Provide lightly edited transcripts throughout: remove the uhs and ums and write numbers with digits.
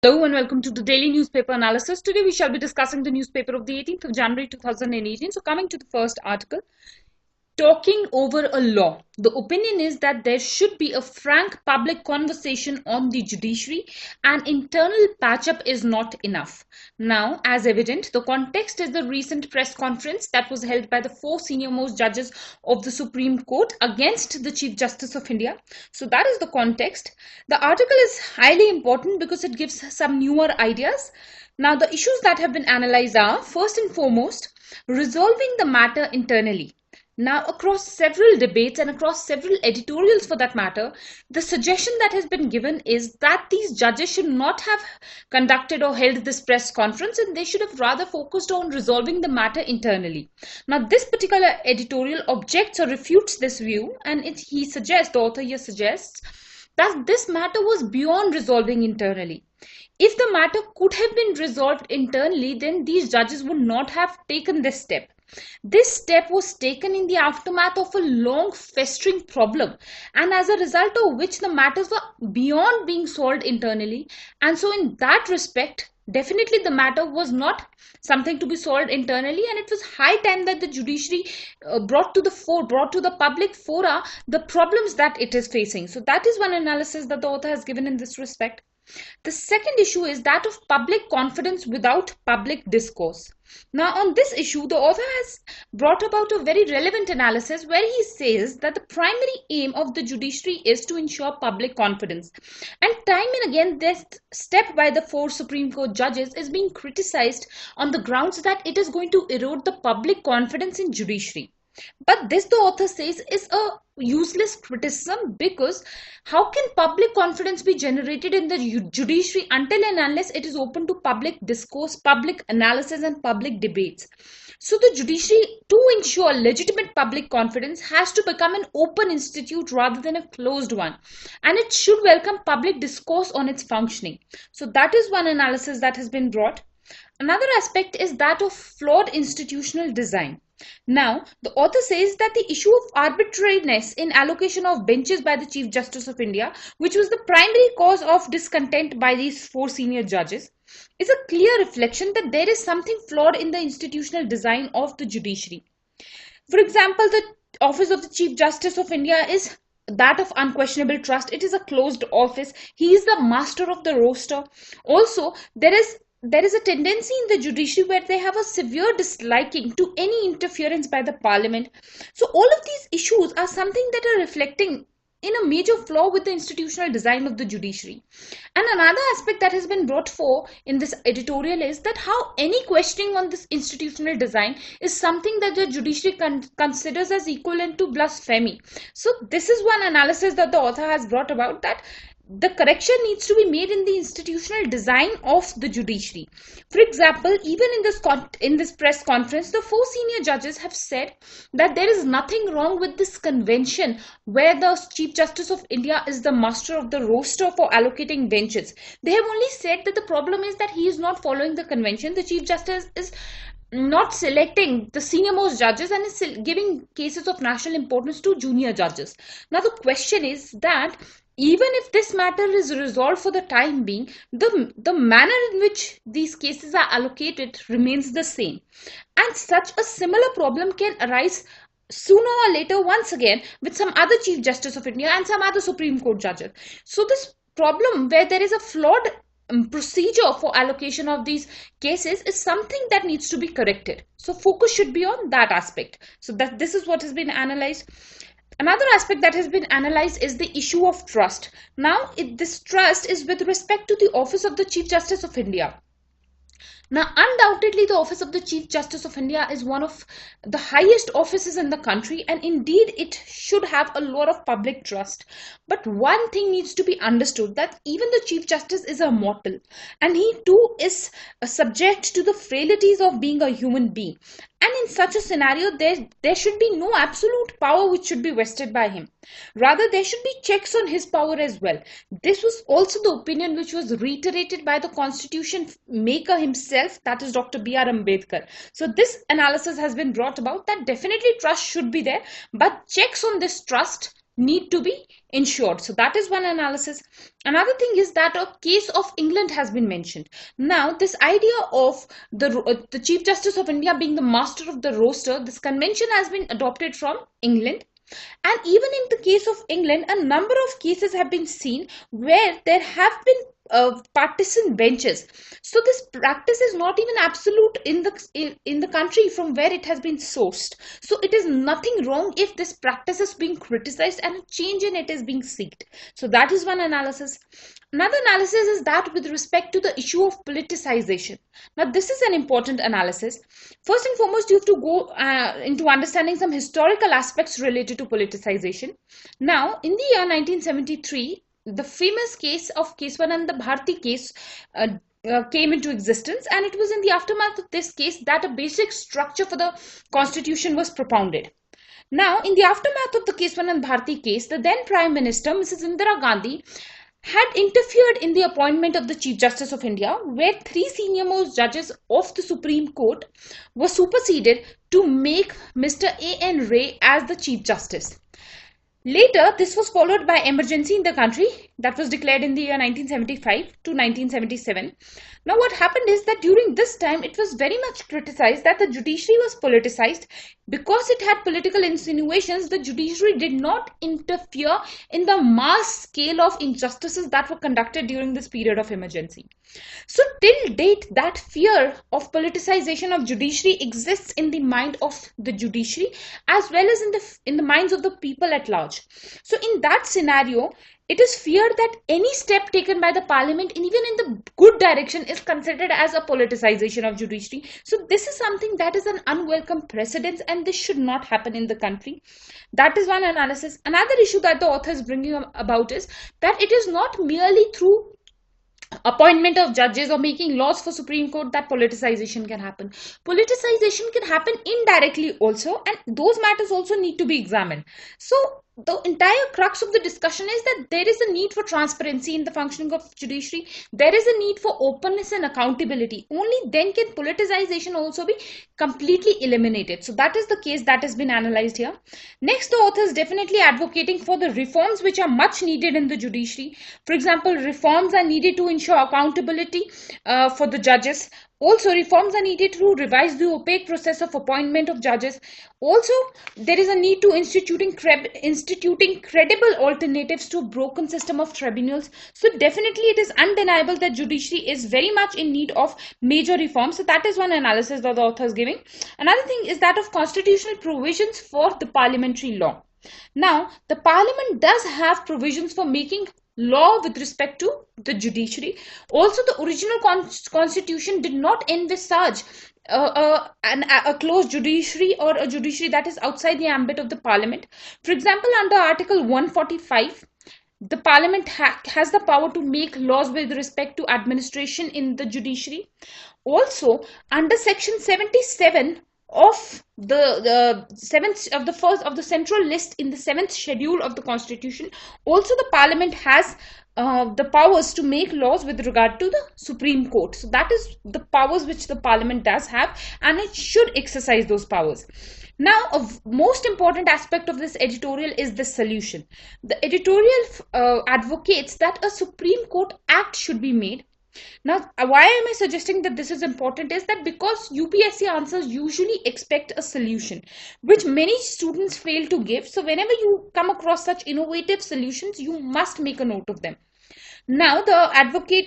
Hello and welcome to the daily newspaper analysis. Today we shall be discussing the newspaper of the 18th of January 2018. So coming to the first article, talking over a law. The opinion is that there should be a frank public conversation on the judiciary and internal patch-up is not enough. Now, as evident, the context is the recent press conference that was held by the four senior-most judges of the Supreme Court against the Chief Justice of India. So that is the context. The article is highly important because it gives some newer ideas. Now, the issues that have been analyzed are, first and foremost, resolving the matter internally. Now, across several debates and across several editorials for that matter, the suggestion that has been given is that these judges should not have conducted or held this press conference and they should have rather focused on resolving the matter internally. Now, this particular editorial objects or refutes this view, and the author here suggests that this matter was beyond resolving internally. If the matter could have been resolved internally, then these judges would not have taken this step. This step was taken in the aftermath of a long festering problem, and as a result of which the matters were beyond being solved internally. And so in that respect, definitely the matter was not something to be solved internally, and it was high time that the judiciary brought to the public fora the problems that it is facing. So that is one analysis that the author has given in this respect. The second issue is that of public confidence without public discourse. Now, on this issue, the author has brought about a very relevant analysis where he says that the primary aim of the judiciary is to ensure public confidence. And time and again, this step by the four Supreme Court judges is being criticized on the grounds that it is going to erode the public confidence in judiciary. But this, the author says, is a useless criticism, because how can public confidence be generated in the judiciary until and unless it is open to public discourse, public analysis and public debates? So the judiciary, to ensure legitimate public confidence, has to become an open institute rather than a closed one, and it should welcome public discourse on its functioning. So that is one analysis that has been brought. Another aspect is that of flawed institutional design. Now, the author says that the issue of arbitrariness in allocation of benches by the Chief Justice of India, which was the primary cause of discontent by these four senior judges, is a clear reflection that there is something flawed in the institutional design of the judiciary. For example, the office of the Chief Justice of India is that of unquestionable trust. It is a closed office. He is the master of the roster. Also, there is a tendency in the judiciary where they have a severe disliking to any interference by the parliament. So all of these issues are something that are reflecting in a major flaw with the institutional design of the judiciary. And another aspect that has been brought forth in this editorial is that how any questioning on this institutional design is something that the judiciary considers as equivalent to blasphemy. So this is one analysis that the author has brought about, that the correction needs to be made in the institutional design of the judiciary. For example, even in this press conference, the four senior judges have said that there is nothing wrong with this convention where the Chief Justice of India is the master of the roster for allocating benches. They have only said that the problem is that he is not following the convention. The Chief Justice is not selecting the senior most judges and is giving cases of national importance to junior judges. Now the question is that even if this matter is resolved for the time being, the manner in which these cases are allocated remains the same. And such a similar problem can arise sooner or later once again with some other Chief Justice of India and some other Supreme Court judges. So this problem where there is a flawed procedure for allocation of these cases is something that needs to be corrected. So focus should be on that aspect. So that this is what has been analyzed. Another aspect that has been analyzed is the issue of trust. Now, this trust is with respect to the office of the Chief Justice of India. Now, undoubtedly, the office of the Chief Justice of India is one of the highest offices in the country, and indeed it should have a lot of public trust. But one thing needs to be understood, that even the Chief Justice is a mortal, and he too is subject to the frailties of being a human being. And in such a scenario, there should be no absolute power which should be vested by him. Rather, there should be checks on his power as well. This was also the opinion which was reiterated by the constitution maker himself, that is Dr. B.R. Ambedkar. So this analysis has been brought about that definitely trust should be there, but checks on this trust need to be ensured. So that is one analysis. Another thing is that a case of England has been mentioned. Now, this idea of the Chief Justice of India being the master of the roster, this convention has been adopted from England. And even in the case of England, a number of cases have been seen where there have been partisan benches. So this practice is not even absolute in the country from where it has been sourced. So it is nothing wrong if this practice is being criticized and a change in it is being sought. So that is one analysis. Another analysis is that with respect to the issue of politicization. Now this is an important analysis. First and foremost, you have to go into understanding some historical aspects related to politicization. Now, in the year 1973, the famous case of Keswananda Bharti case came into existence, and it was in the aftermath of this case that a basic structure for the constitution was propounded. Now, in the aftermath of the Keswananda Bharti case, the then Prime Minister, Mrs. Indira Gandhi, had interfered in the appointment of the Chief Justice of India, where three senior-most judges of the Supreme Court were superseded to make Mr. A.N. Ray as the Chief Justice. Later, this was followed by emergency in the country that was declared in the year 1975 to 1977. Now, what happened is that during this time, it was very much criticized that the judiciary was politicized. Because it had political insinuations, the judiciary did not interfere in the mass scale of injustices that were conducted during this period of emergency. So till date, that fear of politicization of judiciary exists in the mind of the judiciary as well as in the minds of the people at large. So in that scenario, it is feared that any step taken by the parliament, and even in the good direction, is considered as a politicization of judiciary. So this is something that is an unwelcome precedent, and this should not happen in the country. That is one analysis. Another issue that the author is bringing about is that it is not merely through appointment of judges or making laws for Supreme Court that politicization can happen. Politicization can happen indirectly also, and those matters also need to be examined. So the entire crux of the discussion is that there is a need for transparency in the functioning of judiciary. There is a need for openness and accountability. Only then can politicization also be completely eliminated. So that is the case that has been analyzed here. Next, the author is definitely advocating for the reforms which are much needed in the judiciary. For example, reforms are needed to ensure accountability for the judges. Also, reforms are needed to revise the opaque process of appointment of judges. Also, there is a need to instituting credible alternatives to a broken system of tribunals. So definitely it is undeniable that judiciary is very much in need of major reforms. So that is one analysis that the author is giving. Another thing is that of constitutional provisions for the parliamentary law. Now, the parliament does have provisions for making law with respect to the judiciary. Also, the original constitution did not envisage a closed judiciary or a judiciary that is outside the ambit of the parliament. For example, under Article 145, the parliament has the power to make laws with respect to administration in the judiciary. Also, under Section 77 of the central list in the 7th schedule of the constitution, also the parliament has the powers to make laws with regard to the Supreme Court. So that is the powers which the parliament does have, and it should exercise those powers. Now, a most important aspect of this editorial is the solution. The editorial advocates that a Supreme Court Act should be made. Now, why am I suggesting that this is important is that because UPSC answers usually expect a solution, which many students fail to give. So whenever you come across such innovative solutions, you must make a note of them. Now, the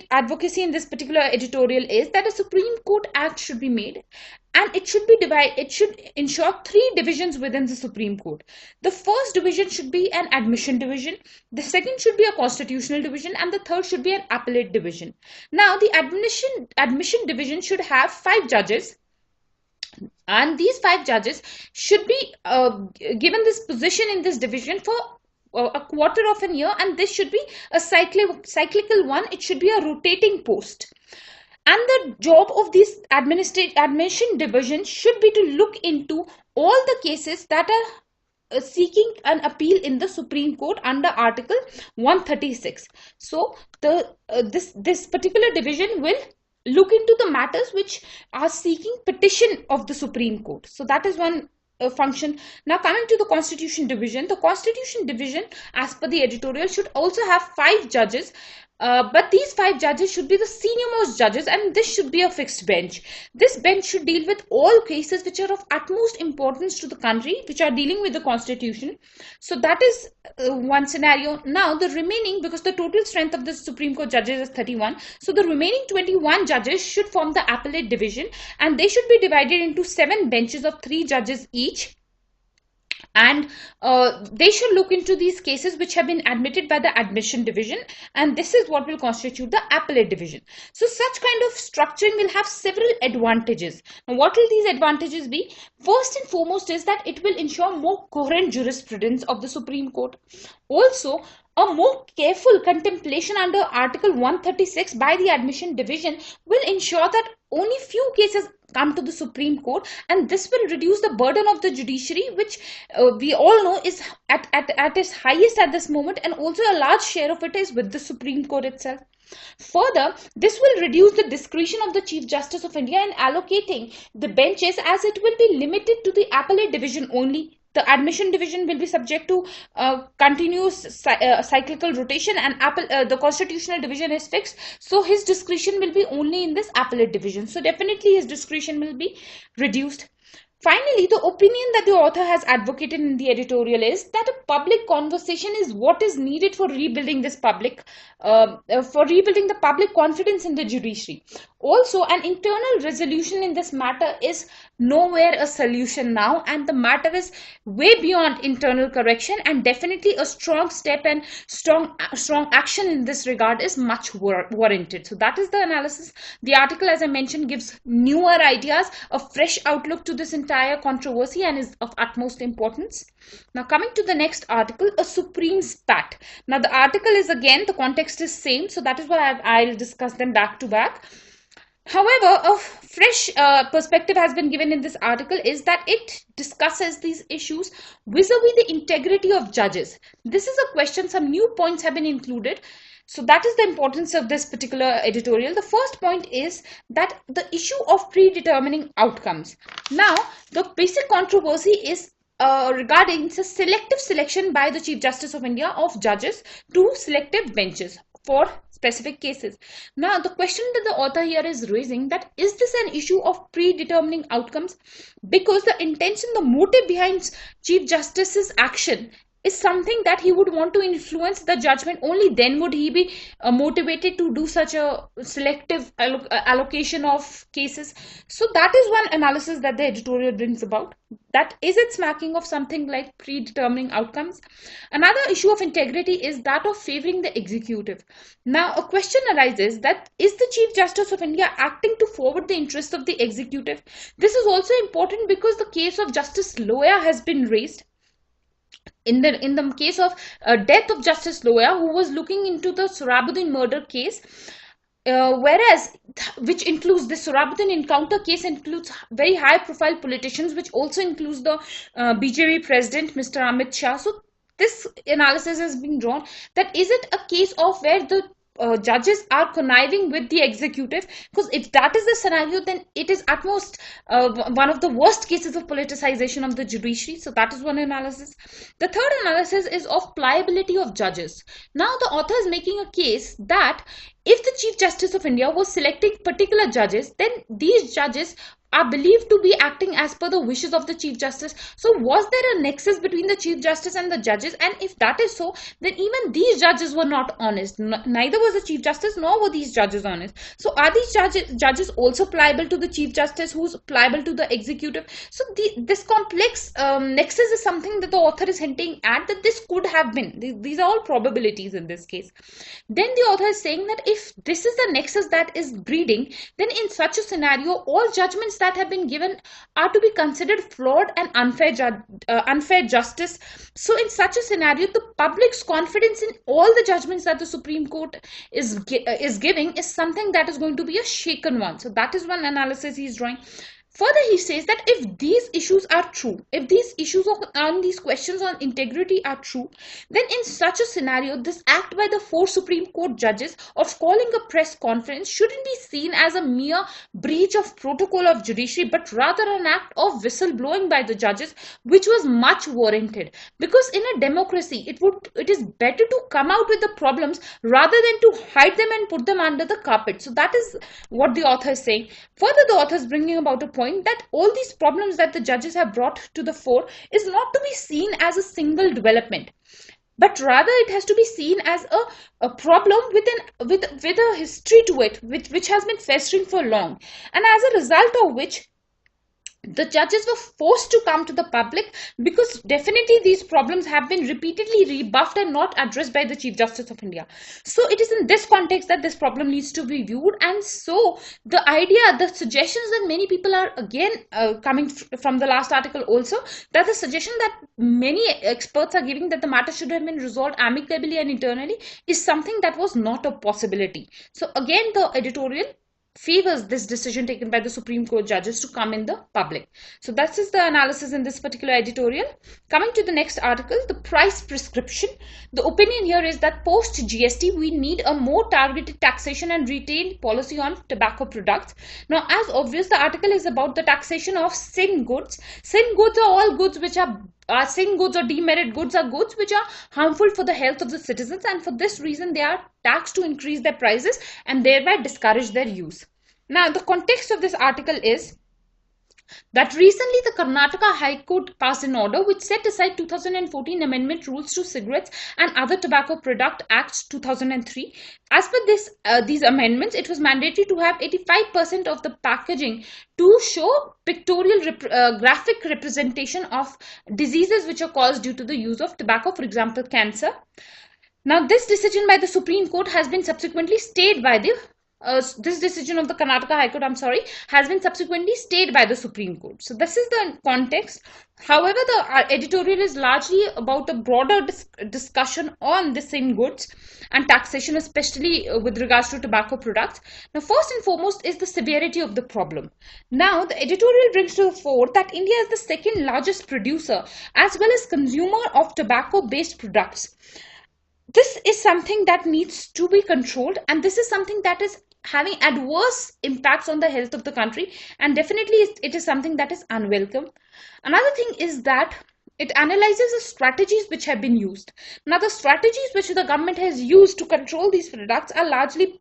advocacy in this particular editorial is that a Supreme Court Act should be made, and it should be divided. It should ensure 3 divisions within the Supreme Court. The first division should be an admission division, the second should be a constitutional division, and the third should be an appellate division. Now, the admission division should have 5 judges, and these 5 judges should be given this position in this division for a quarter of an year, and this should be a cyclical one. It should be a rotating post. And the job of this admission division should be to look into all the cases that are seeking an appeal in the Supreme Court under Article 136. So this particular division will look into the matters which are seeking petition of the Supreme Court. So that is one function. Now coming to the Constitution Division, the Constitution Division, as per the editorial, should also have 5 judges. But these 5 judges should be the senior most judges, and this should be a fixed bench. This bench should deal with all cases which are of utmost importance to the country, which are dealing with the constitution. So that is one scenario. Now the remaining, because the total strength of the Supreme Court judges is 31, so the remaining 21 judges should form the appellate division, and they should be divided into 7 benches of 3 judges each. And they should look into these cases which have been admitted by the admission division, and this is what will constitute the appellate division. So such kind of structuring will have several advantages. Now what will these advantages be? First and foremost is that it will ensure more coherent jurisprudence of the Supreme Court. Also, a more careful contemplation under Article 136 by the admission division will ensure that only few cases come to the Supreme Court, and this will reduce the burden of the judiciary, which we all know is at its highest at this moment, and also a large share of it is with the Supreme Court itself. Further, this will reduce the discretion of the Chief Justice of India in allocating the benches, as it will be limited to the appellate division only. The admission division will be subject to continuous cyclical rotation, and the constitutional division is fixed. So his discretion will be only in this appellate division. So definitely his discretion will be reduced. Finally, the opinion that the author has advocated in the editorial is that a public conversation is what is needed for rebuilding the public confidence in the judiciary. Also, an internal resolution in this matter is nowhere a solution now, and the matter is way beyond internal correction, and definitely a strong step and strong action in this regard is much warranted. So that is the analysis. The article, as I mentioned, gives newer ideas, a fresh outlook to this entire controversy, and is of utmost importance. Now coming to the next article, a supreme spat. Now the article is, again, the context is same, so that is why I'll discuss them back to back. However, a fresh perspective has been given in this article, is that it discusses these issues vis-a-vis the integrity of judges. This is a question, some new points have been included. So that is the importance of this particular editorial. The first point is that the issue of predetermining outcomes. Now, the basic controversy is regarding the selective selection by the Chief Justice of India of judges to selective benches for specific cases. Now, the question that the author here is raising, that is this an issue of predetermining outcomes? Because the intention, the motive behind Chief Justice's action is something that he would want to influence the judgment. Only then would he be motivated to do such a selective allocation of cases. So that is one analysis that the editorial brings about. That is it smacking of something like predetermining outcomes. Another issue of integrity is that of favoring the executive. Now a question arises, that is the Chief Justice of India acting to forward the interests of the executive? This is also important because the case of Justice Loya has been raised. In the case of death of Justice Loya, who was looking into the Sohrabuddin murder case, which includes the Sohrabuddin encounter case, includes very high profile politicians, which also includes the BJP president, Mr. Amit Shah. So this analysis has been drawn, that is it a case of where the judges are conniving with the executive? Because if that is the scenario, then it is at most one of the worst cases of politicization of the judiciary. So that is one analysis. The third analysis is of pliability of judges. Now the author is making a case that if the Chief Justice of India was selecting particular judges, then these judges are believed to be acting as per the wishes of the Chief Justice. So was there a nexus between the Chief Justice and the judges? And if that is so, then even these judges were not honest. Neither was the Chief Justice nor were these judges honest. So are these judges also pliable to the Chief Justice, who's pliable to the executive? So this complex nexus is something that the author is hinting at, that this could have been. These are all probabilities in this case. Then the author is saying that if this is the nexus that is breeding, then in such a scenario, all judgments that have been given are to be considered flawed and unfair justice. So in such a scenario, the public's confidence in all the judgments that the Supreme Court is giving is something that is going to be a shaken one. So that is one analysis he is drawing. Further, he says that if these issues are true, if these issues on these questions on integrity are true, then in such a scenario, this act by the 4 Supreme Court judges of calling a press conference shouldn't be seen as a mere breach of protocol of judiciary, but rather an act of whistleblowing by the judges, which was much warranted. Because in a democracy, it is better to come out with the problems rather than to hide them and put them under the carpet. So that is what the author is saying. Further, the author is bringing about a point that all these problems that the judges have brought to the fore is not to be seen as a single development, but rather it has to be seen as a problem with a history to it, which has been festering for long, and as a result of which the judges were forced to come to the public, because definitely these problems have been repeatedly rebuffed and not addressed by the Chief Justice of India. So it is in this context that this problem needs to be viewed, and so the suggestions that many people are again coming from the last article also, that the suggestion that many experts are giving that the matter should have been resolved amicably and internally is something that was not a possibility. So again, the editorial favors this decision taken by the Supreme Court judges to come in the public. So that is the analysis in this particular editorial. Coming to the next article, the price prescription. The opinion here is that post GST, we need a more targeted taxation and retail policy on tobacco products. Now, as obvious, the article is about the taxation of sin goods. Sin goods are all goods which are sin goods or demerit goods are goods which are harmful for the health of the citizens, and for this reason they are taxed to increase their prices and thereby discourage their use. Now, the context of this article is that recently the Karnataka High Court passed an order which set aside 2014 amendment rules to Cigarettes and Other Tobacco Product Acts 2003. As per these amendments, it was mandatory to have 85% of the packaging to show pictorial graphic representation of diseases which are caused due to the use of tobacco, for example, cancer. Now, this decision by the Supreme Court has been subsequently stayed by the this decision of the Karnataka High Court, has been subsequently stayed by the Supreme Court. So this is the context. However, the editorial is largely about a broader discussion on the sin goods and taxation, especially with regards to tobacco products. Now, first and foremost is the severity of the problem. Now, the editorial brings to the fore that India is the second largest producer as well as consumer of tobacco-based products. This is something that needs to be controlled, and this is something that is having adverse impacts on the health of the country, and definitely it is something that is unwelcome. Another thing is that it analyzes the strategies which have been used. Now, the strategies which the government has used to control these products are largely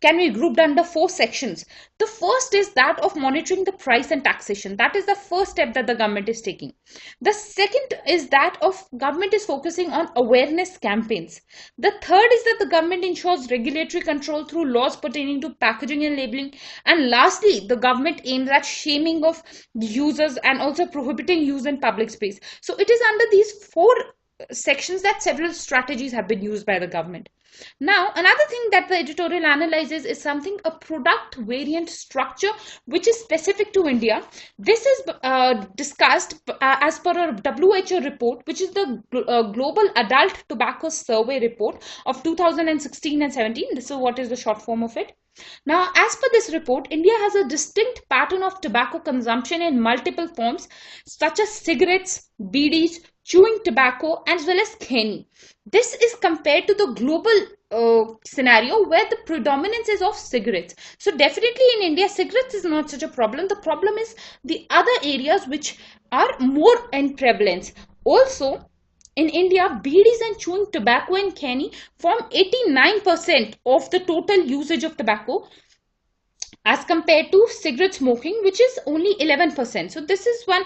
can be grouped under 4 sections. The first is that of monitoring the price and taxation. That is the first step that the government is taking. The second is that of government is focusing on awareness campaigns. The third is that the government ensures regulatory control through laws pertaining to packaging and labeling. And lastly, the government aims at shaming of users and also prohibiting use in public space. So it is under these 4 sections that several strategies have been used by the government. Now, another thing that the editorial analyzes is a product variant structure which is specific to India. This is discussed as per a WHO report, which is the Global Adult Tobacco Survey report of 2016 and 17. This is what is the short form of it. Now, as per this report, India has a distinct pattern of tobacco consumption in multiple forms, such as cigarettes, BDs, chewing tobacco, as well as keni. This is compared to the global scenario where the predominance is of cigarettes. So definitely in India, cigarettes is not such a problem. The problem is the other areas which are more in prevalence. Also, in India, BDs and chewing tobacco and keni form 89% of the total usage of tobacco, as compared to cigarette smoking, which is only 11%. So this is one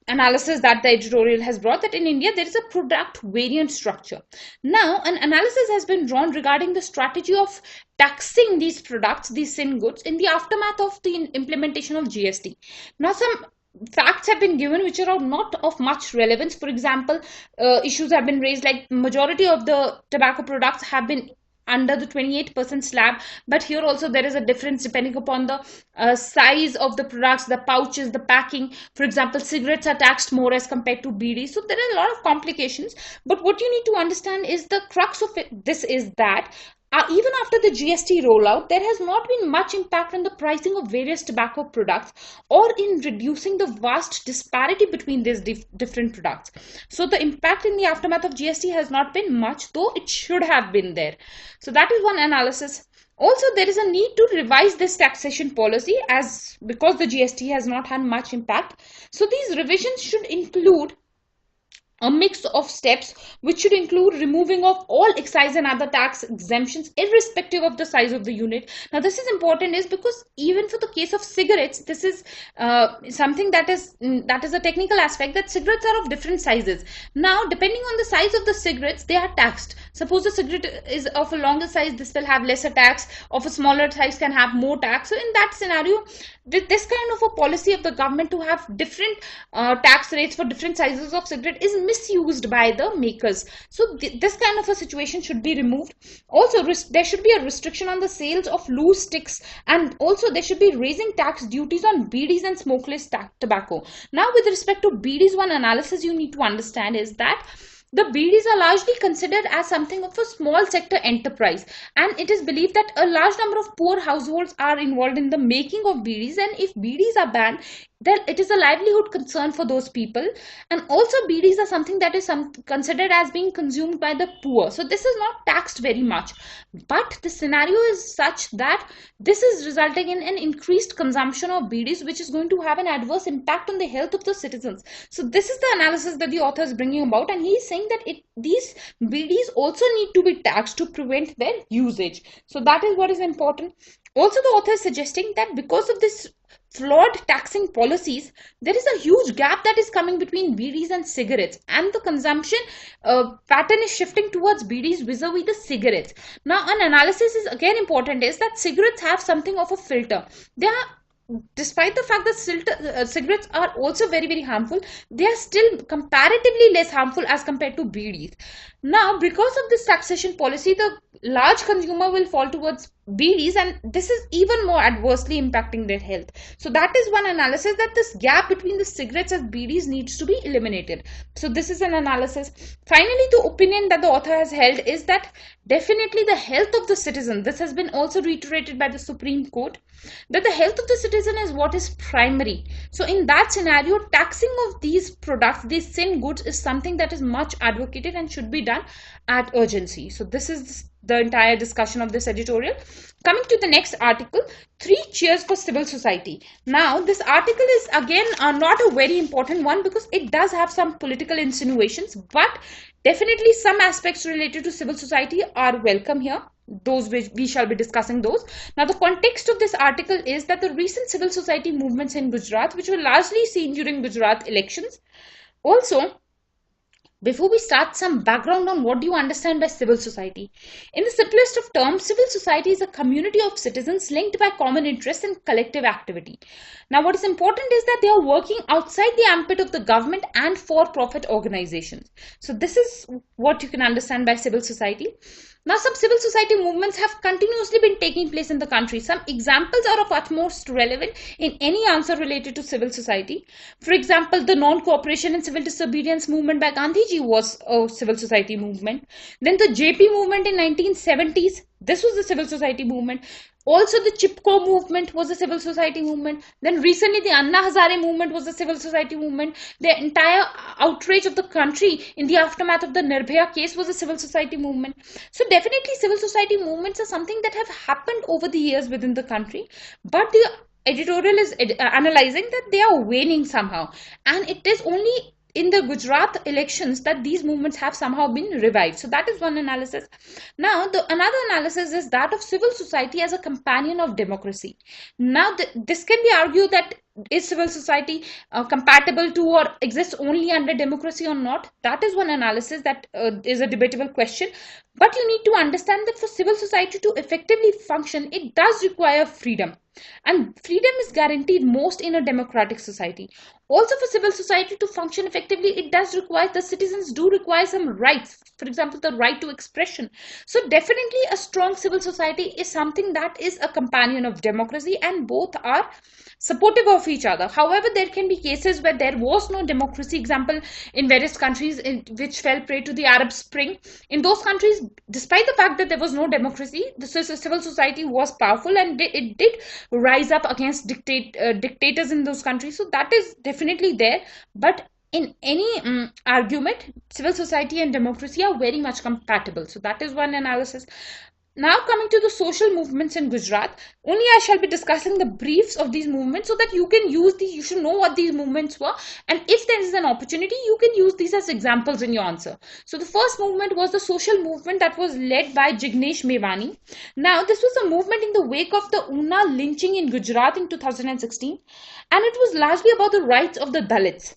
analysis that the editorial has brought, that in India there is a product variant structure. Now, an analysis has been drawn regarding the strategy of taxing these products, these sin goods, in the aftermath of the implementation of GST. Now, some facts have been given which are not of much relevance. For example, issues have been raised like majority of the tobacco products have been under the 28% slab, but here also there is a difference depending upon the size of the products, the pouches, the packing. For example, cigarettes are taxed more as compared to BD. So there are a lot of complications, but what you need to understand is the crux of this is that Even after the GST rollout, there has not been much impact on the pricing of various tobacco products or in reducing the vast disparity between these different products. So the impact in the aftermath of GST has not been much, though it should have been there. So that is one analysis. Also, there is a need to revise this taxation policy as because the GST has not had much impact. So these revisions should include a mix of steps which should include removing of all excise and other tax exemptions irrespective of the size of the unit. Now this is important is because even for the case of cigarettes, this is something that is a technical aspect, that cigarettes are of different sizes. Now depending on the size of the cigarettes, they are taxed. Suppose a cigarette is of a longer size, this will have lesser tax, of a smaller size can have more tax. So in that scenario, this kind of a policy of the government to have different tax rates for different sizes of cigarette is misused by the makers. So this kind of a situation should be removed. Also, there should be a restriction on the sales of loose sticks, and also they should be raising tax duties on BDs and smokeless tobacco. Now with respect to BDs, one analysis you need to understand is that the BDs are largely considered as something of a small sector enterprise, and it is believed that a large number of poor households are involved in the making of BDs, and if BDs are banned, then it is a livelihood concern for those people. And also BDs are something that is considered as being consumed by the poor, so this is not taxed very much. But the scenario is such that this is resulting in an increased consumption of BDs, which is going to have an adverse impact on the health of the citizens. So this is the analysis that the author is bringing about, and he is saying that these BDs also need to be taxed to prevent their usage. So that is what is important. Also, the author is suggesting that because of this flawed taxing policies, there is a huge gap that is coming between BDs and cigarettes, and the consumption pattern is shifting towards BDs vis-a-vis the cigarettes. Now, an analysis is again important is that cigarettes have something of a filter. They are, despite the fact that cigarettes are also very harmful, they are still comparatively less harmful as compared to BDs. Now, because of this taxation policy, the large consumer will fall towards BDs, and this is even more adversely impacting their health. So that is one analysis, that this gap between the cigarettes and BDs needs to be eliminated. So this is an analysis. Finally, the opinion that the author has held is that definitely the health of the citizen, this has been also reiterated by the Supreme Court, that the health of the citizen is what is primary. So in that scenario, taxing of these products, these sin goods, is something that is much advocated and should be done at urgency. So this is the entire discussion of this editorial. Coming to the next article, 3 cheers for civil society. Now this article is again not a very important one because it does have some political insinuations, but definitely some aspects related to civil society are welcome here. Those we shall be discussing those. Now the context of this article is that the recent civil society movements in Gujarat, which were largely seen during Gujarat elections. Also, before we start, some background on what do you understand by civil society. In the simplest of terms, civil society is a community of citizens linked by common interests and collective activity. Now what is important is that they are working outside the ambit of the government and for-profit organizations. So this is what you can understand by civil society. Now, some civil society movements have continuously been taking place in the country. Some examples are of utmost relevant in any answer related to civil society. For example, the non-cooperation and civil disobedience movement by Gandhiji was a civil society movement. Then the JP movement in 1970s, this was the civil society movement. Also, the Chipko movement was a civil society movement. Then recently, the Anna Hazare movement was a civil society movement. The entire outrage of the country in the aftermath of the Nirbhaya case was a civil society movement. So definitely, civil society movements are something that have happened over the years within the country. But the editorial is analyzing that they are waning somehow. And it is only in the Gujarat elections that these movements have somehow been revived. So that is one analysis. Now, another analysis is that of civil society as a companion of democracy. Now, this can be argued that is civil society compatible to or exists only under democracy or not? That is one analysis that is a debatable question. But you need to understand that for civil society to effectively function, it does require freedom. And freedom is guaranteed most in a democratic society. Also, for civil society to function effectively, it does require, the citizens do require some rights. For example, the right to expression. So definitely a strong civil society is something that is a companion of democracy, and both are supportive of of each other. However, there can be cases where there was no democracy, example in various countries which fell prey to the Arab Spring. In those countries, despite the fact that there was no democracy, the civil society was powerful, and it did rise up against dictators in those countries. So that is definitely there. But in any argument, civil society and democracy are very much compatible. So that is one analysis. Now coming to the social movements in Gujarat, only I shall be discussing the briefs of these movements so that you can use these, you should know what these movements were, and if there is an opportunity, you can use these as examples in your answer. So the first movement was the social movement that was led by Jignesh Mevani. Now this was a movement in the wake of the Una lynching in Gujarat in 2016, and it was largely about the rights of the Dalits.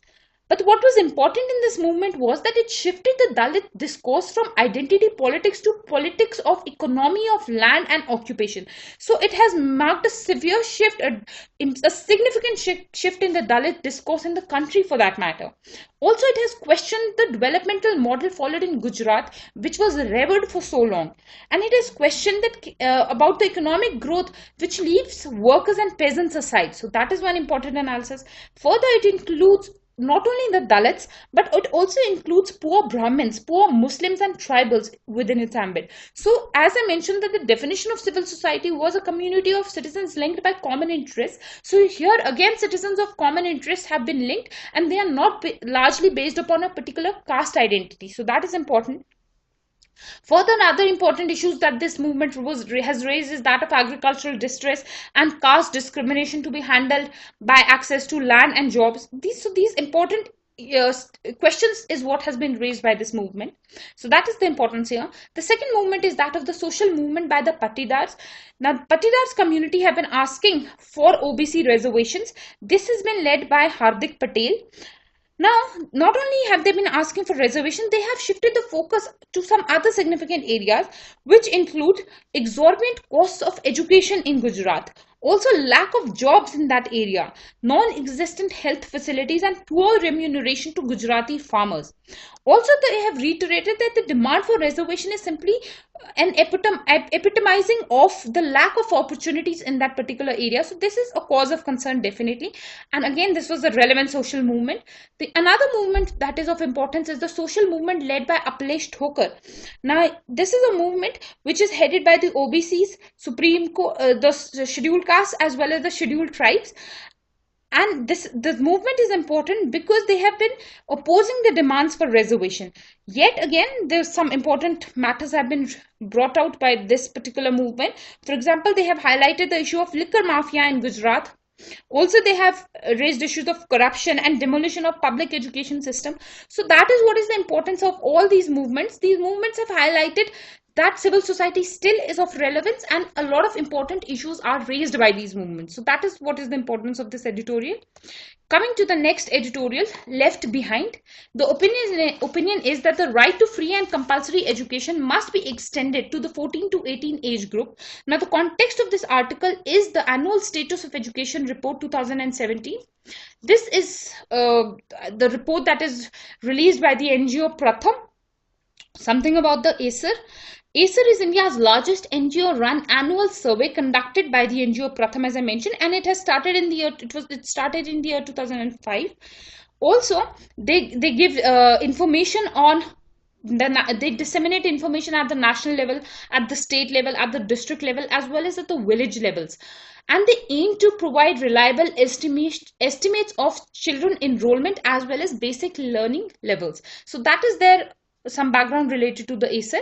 But what was important in this movement was that it shifted the Dalit discourse from identity politics to politics of economy of land and occupation. So it has marked a severe shift, a significant shift in the Dalit discourse in the country for that matter. Also, it has questioned the developmental model followed in Gujarat, which was revered for so long. And it has questioned that about the economic growth, which leaves workers and peasants aside. So that is one important analysis. Further, it includes not only the Dalits, but it also includes poor Brahmins, poor Muslims and tribals within its ambit. So as I mentioned that the definition of civil society was a community of citizens linked by common interests. So here again citizens of common interests have been linked, and they are not largely based upon a particular caste identity. So that is important. Further, other important issues that this movement has raised is that of agricultural distress and caste discrimination to be handled by access to land and jobs. These important questions is what has been raised by this movement. So that is the importance here. The second movement is that of the social movement by the Patidars. Now, Patidars community have been asking for OBC reservations. This has been led by Hardik Patel. Now, not only have they been asking for reservation, they have shifted the focus to some other significant areas, which include exorbitant costs of education in Gujarat, also lack of jobs in that area, non-existent health facilities, and poor remuneration to Gujarati farmers. Also, they have reiterated that the demand for reservation is simply an epitomizing of the lack of opportunities in that particular area. So this is a cause of concern definitely. And again, this was a relevant social movement. Another movement that is of importance is the social movement led by Aplesh Thokar. Now, this is a movement which is headed by the OBCs, Supreme Court, the scheduled castes as well as the scheduled tribes. And this movement is important because they have been opposing the demands for reservation. Yet again, there's some important matters have been brought out by this particular movement. For example, they have highlighted the issue of liquor mafia in Gujarat. Also, they have raised issues of corruption and demolition of public education system. So that is what is the importance of all these movements. These movements have highlighted that civil society still is of relevance, and a lot of important issues are raised by these movements. So that is what is the importance of this editorial. Coming to the next editorial, Left Behind. The opinion is that the right to free and compulsory education must be extended to the 14 to 18 age group. Now, the context of this article is the Annual Status of Education Report 2017. This is the report that is released by the NGO Pratham. Something about the ASER. ASER is India's largest NGO-run annual survey conducted by the NGO Pratham, as I mentioned, and it has started in the year. It started in the year 2005. Also, they give information on. They disseminate information at the national level, at the state level, at the district level, as well as at the village levels. And they aim to provide reliable estimates of children enrollment as well as basic learning levels. So that is their some background related to the ASER.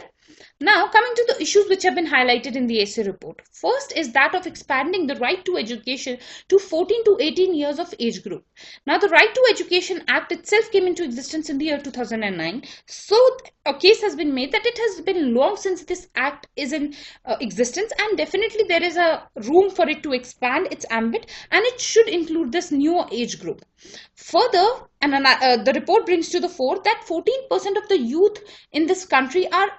Now, coming to the issues which have been highlighted in the ASER report. First is that of expanding the right to education to 14 to 18 years of age group. Now, the Right to Education Act itself came into existence in the year 2009. So, a case has been made that it has been long since this act is in existence, and definitely there is a room for it to expand its ambit, and it should include this newer age group. Further, the report brings to the fore that 14% of the youth in this country are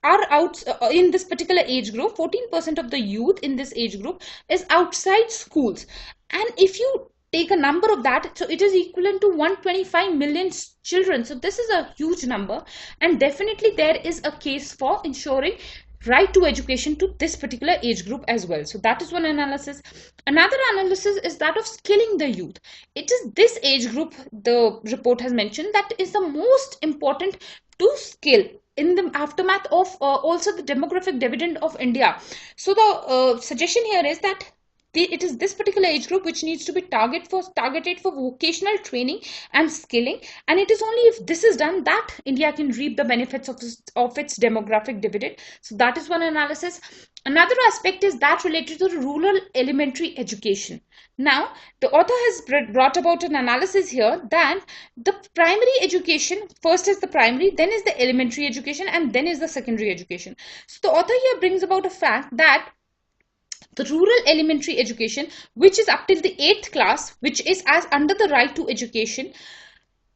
out in this particular age group. 14% of the youth in this age group is outside schools, and if you take a number of that, so it is equivalent to 125 million children. So this is a huge number, and definitely there is a case for ensuring right to education to this particular age group as well. So that is one analysis. Another analysis is that of skilling the youth. It is this age group, the report has mentioned, that is the most important to skill in the aftermath of also the demographic dividend of India. So the suggestion here is that it is this particular age group which needs to be targeted for vocational training and skilling, and it is only if this is done that India can reap the benefits of its demographic dividend. So that is one analysis. Another aspect is that related to rural elementary education. Now, the author has brought about an analysis here that the primary education, first is the primary, then is the elementary education, and then is the secondary education. So the author here brings about a fact that the rural elementary education, which is up till the 8th class, which is as under the right to education,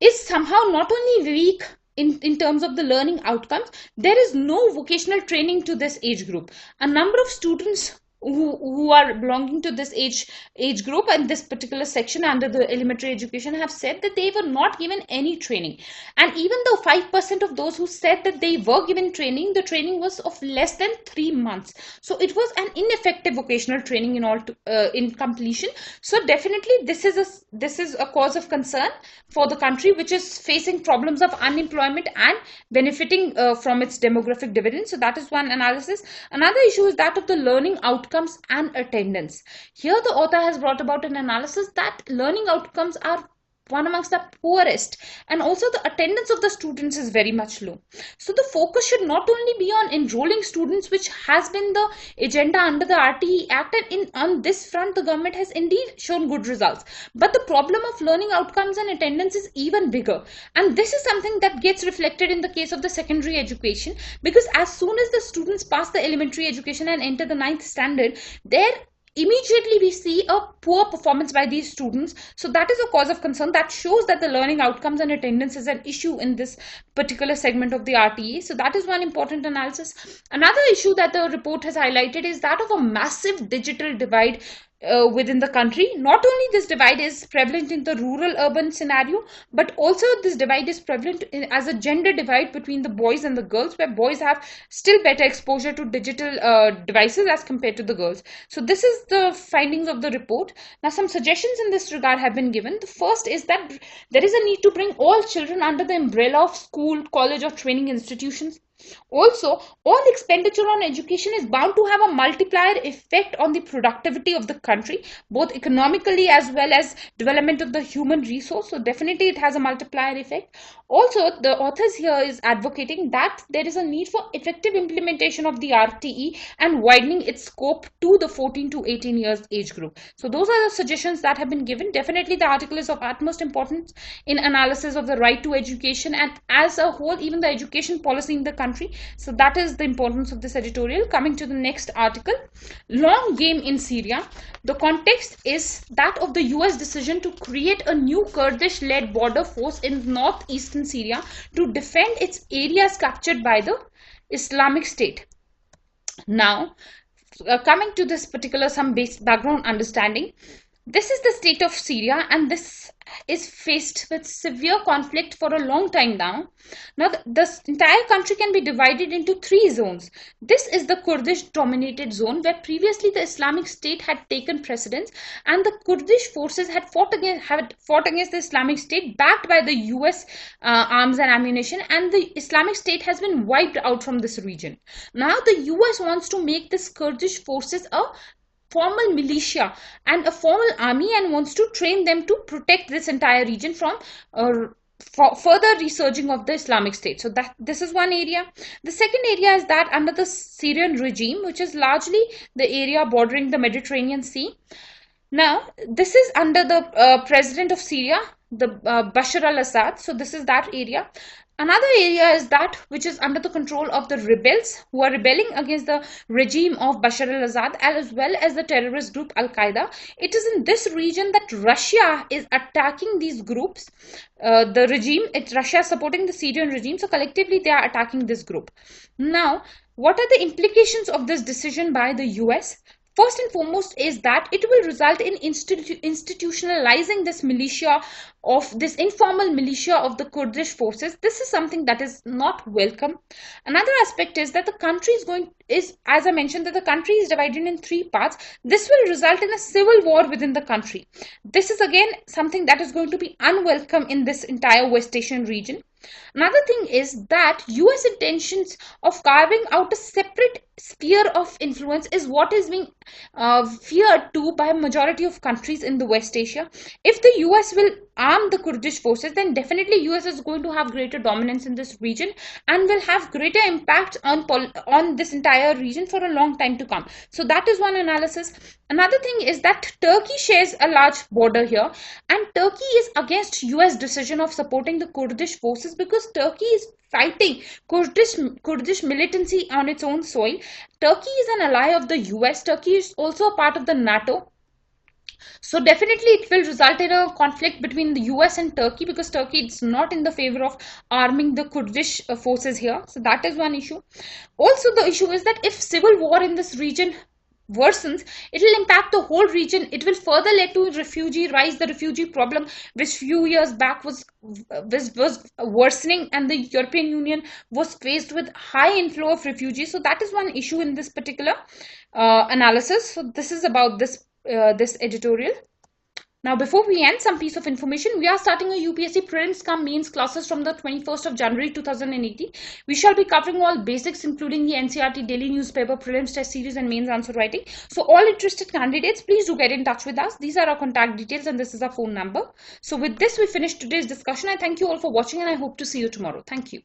is somehow not only weak in terms of the learning outcomes. There is no vocational training to this age group. A number of students who are belonging to this age group and this particular section under the elementary education have said that they were not given any training, and even though 5% of those who said that they were given training, the training was of less than 3 months. So it was an ineffective vocational training in completion. So definitely this is a cause of concern for the country, which is facing problems of unemployment and benefiting from its demographic dividend. So that is one analysis. Another issue is that of the learning outcomes and attendance. Here the author has brought about an analysis that learning outcomes are one amongst the poorest, and also the attendance of the students is very much low. So the focus should not only be on enrolling students, which has been the agenda under the RTE Act, and on this front the government has indeed shown good results, but the problem of learning outcomes and attendance is even bigger, and this is something that gets reflected in the case of the secondary education, because as soon as the students pass the elementary education and enter the 9th standard, there immediately we see a poor performance by these students. So that is a cause of concern that shows that the learning outcomes and attendance is an issue in this particular segment of the RTE. So that is one important analysis. Another issue that the report has highlighted is that of a massive digital divide within the country. Not only this divide is prevalent in the rural urban scenario, but also this divide is prevalent as a gender divide between the boys and the girls, where boys have still better exposure to digital devices as compared to the girls. So this is the findings of the report. Now some suggestions in this regard have been given. The first is that there is a need to bring all children under the umbrella of school, college or training institutions. Also, all expenditure on education is bound to have a multiplier effect on the productivity of the country, both economically as well as development of the human resource. So definitely it has a multiplier effect. Also, the authors here is advocating that there is a need for effective implementation of the RTE and widening its scope to the 14 to 18 years age group. So those are the suggestions that have been given. Definitely the article is of utmost importance in analysis of the right to education and as a whole even the education policy in the country. So that is the importance of this editorial. Coming to the next article, long game in Syria. The context is that of the US decision to create a new Kurdish-led border force in northeastern Syria to defend its areas captured by the Islamic State. Now, coming to this particular some basic background understanding, this is the state of Syria, and this is faced with severe conflict for a long time now. Now, the entire country can be divided into 3 zones. This is the Kurdish dominated zone, where previously the Islamic State had taken precedence, and the Kurdish forces had fought against the Islamic State, backed by the US arms and ammunition, and the Islamic State has been wiped out from this region. Now the US wants to make this Kurdish forces a formal militia and a formal army and wants to train them to protect this entire region from further resurging of the Islamic State. So that this is one area. The second area is that under the Syrian regime, which is largely the area bordering the Mediterranean Sea. Now this is under the president of Syria, the Bashar al-Assad. So this is that area. Another area is that which is under the control of the rebels who are rebelling against the regime of Bashar al-Assad as well as the terrorist group Al-Qaeda. It is in this region that Russia is attacking these groups. The regime, Russia is supporting the Syrian regime, so collectively they are attacking this group. Now, what are the implications of this decision by the US? First and foremost is that it will result in institutionalizing this militia of this informal militia of the Kurdish forces. This is something that is not welcome. Another aspect is that the country is going is, as I mentioned, that the country is divided in three parts. This will result in a civil war within the country. This is again something that is going to be unwelcome in this entire West Asian region. Another thing is that US intentions of carving out a separate sphere of influence is what is being feared too by a majority of countries in the West Asia. If the US will arm the Kurdish forces, then definitely US is going to have greater dominance in this region and will have greater impact on this entire region for a long time to come. So that is one analysis. Another thing is that Turkey shares a large border here, and Turkey is against US decision of supporting the Kurdish forces because Turkey is fighting Kurdish militancy on its own soil. Turkey is an ally of the US. Turkey is also a part of the NATO. So definitely it will result in a conflict between the US and Turkey because Turkey is not in the favor of arming the Kurdish forces here. So that is one issue. Also, the issue is that if civil war in this region worsens, it will impact the whole region. It will further lead to the refugee problem, which few years back was worsening, and the European Union was faced with high inflow of refugees. So that is one issue in this particular analysis. So this is about this editorial. Now, before we end, some piece of information. We are starting a UPSC prelims cum mains classes from the 21st of January 2018. We shall be covering all basics, including the NCERT daily newspaper, prelims test series, and mains answer writing. So all interested candidates, please do get in touch with us. These are our contact details and this is our phone number. So with this, we finish today's discussion. I thank you all for watching and I hope to see you tomorrow. Thank you.